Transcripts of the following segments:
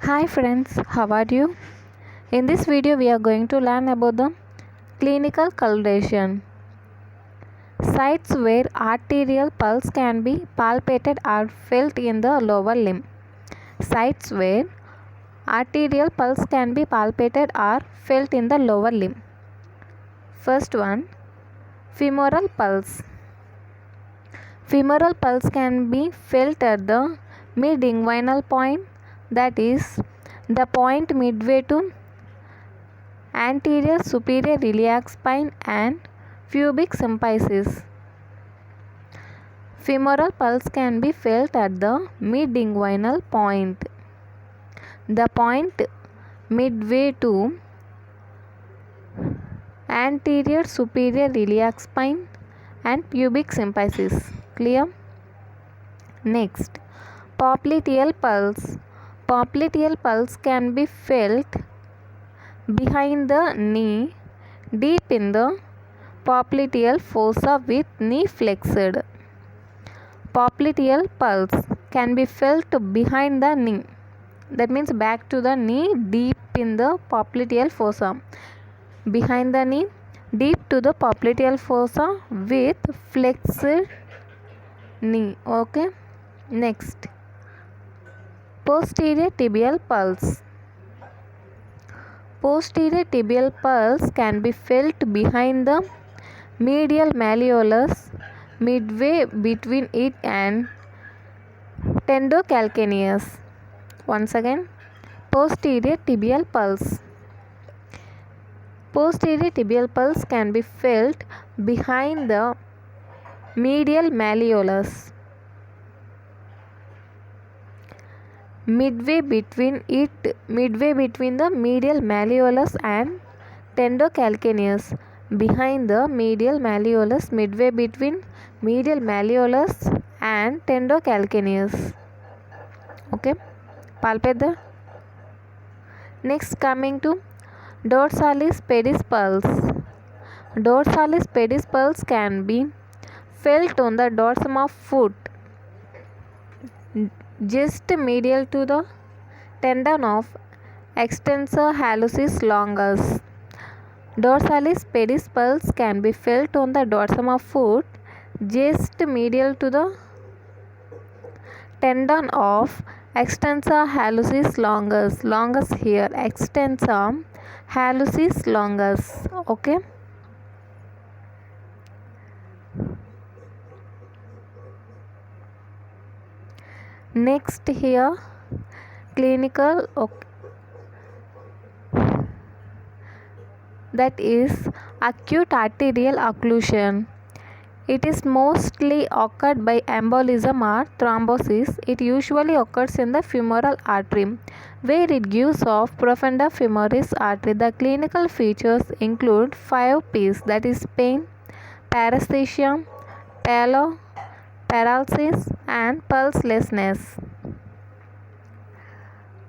Hi friends, how are you? In this video we are going to learn about the clinical coloration. Sites where arterial pulse can be palpated or felt in the lower limb. Sites where arterial pulse can be palpated or felt in the lower limb. First one, femoral pulse. Femoral pulse can be felt at the mid-inguinal point, that is the point midway to anterior superior iliac spine and pubic symphysis. Femoral pulse can be felt at the mid-inguinal point, the point midway to anterior superior iliac spine and pubic symphysis. Clear? Next, popliteal pulse. Popliteal pulse can be felt behind the knee, deep in the popliteal fossa with knee flexed. Popliteal pulse can be felt behind the knee. That means back to the knee, deep in the popliteal fossa. Behind the knee, deep to the popliteal fossa with flexed knee. Okay. Next, posterior tibial pulse. Posterior tibial pulse can be felt behind the medial malleolus, midway between it and tendocalcaneus. Once again, posterior tibial pulse. Posterior tibial pulse can be felt behind the medial malleolus, midway between the medial malleolus and tendocalcaneus. Behind the medial malleolus, midway between medial malleolus and tendocalcaneus. Okay, palpate the. Next, coming to dorsalis pedis pulse. Dorsalis pedis pulse can be felt on the dorsum of foot, just medial to the tendon of extensor hallucis longus. Dorsalis pedis pulse can be felt on the dorsum of foot, just medial to the tendon of extensor hallucis longus. Longus here, extensor hallucis longus. Okay. Next here, clinical, that is acute arterial occlusion. It is mostly occurred by embolism or thrombosis. It usually occurs in the femoral artery, where it gives off profunda femoris artery. The clinical features include 5 P's, that is pain, paresthesia, pallor, paralysis and pulselessness.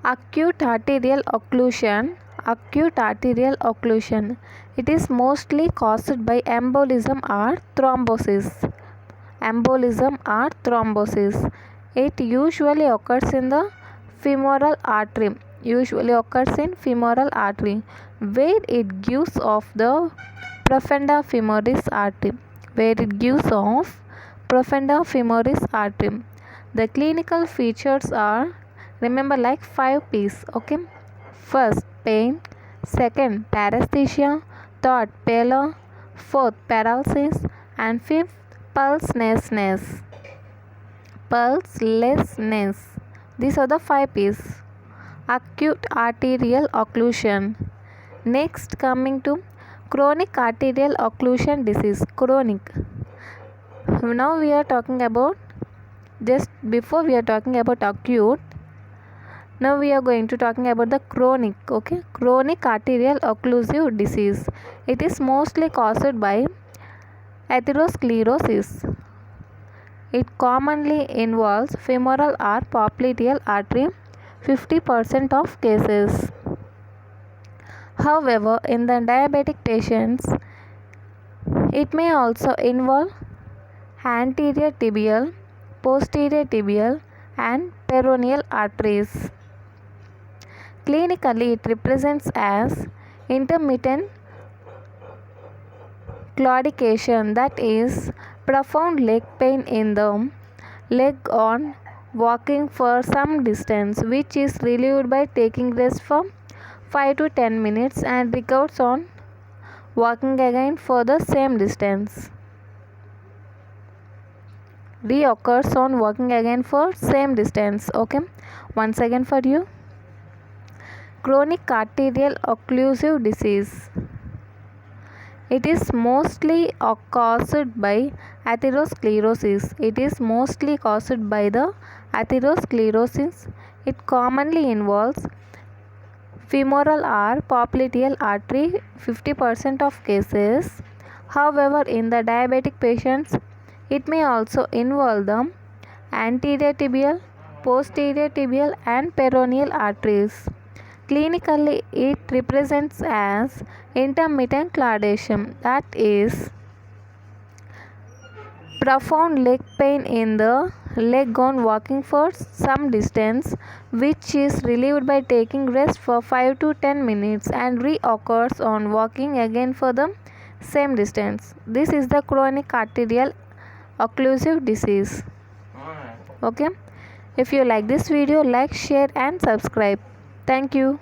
Acute arterial occlusion. Acute arterial occlusion. It is mostly caused by embolism or thrombosis. Embolism or thrombosis. It usually occurs in the femoral artery. Usually occurs in femoral artery, where it gives off the profunda femoris artery. Where it gives off profunda femoris artery. The clinical features are, remember, like 5 P's. Okay. First, pain. Second, paresthesia. Third, pallor. Fourth, paralysis. And fifth, pulselessness. Pulselessness. These are the 5 P's. Acute arterial occlusion. Next, coming to chronic arterial occlusion disease. Chronic. Now we are talking about, just before we are talking about acute, now we are going to talking about the chronic. Okay, chronic arterial occlusive disease. It is mostly caused by atherosclerosis. It commonly involves femoral or popliteal artery, 50% of cases. However, in the diabetic patients, it may also involve anterior tibial, posterior tibial and peroneal arteries. Clinically, it represents as intermittent claudication, that is, profound leg pain in the leg on walking for some distance, which is relieved by taking rest for 5 to 10 minutes and recovers on walking again for the same distance. Reoccurs on walking again for same distance. Okay, once again for you. Chronic arterial occlusive disease. It is mostly caused by atherosclerosis. It is mostly caused by the atherosclerosis. It commonly involves femoral or popliteal artery, 50% of cases. However, in the diabetic patients, it may also involve the anterior tibial, posterior tibial and peroneal arteries. Clinically, it represents as intermittent claudication, that is, profound leg pain in the leg on walking for some distance, which is relieved by taking rest for 5 to 10 minutes and reoccurs on walking again for the same distance. This is the chronic arterial occlusive disease. Okay, if you like this video, like, share and subscribe. Thank you.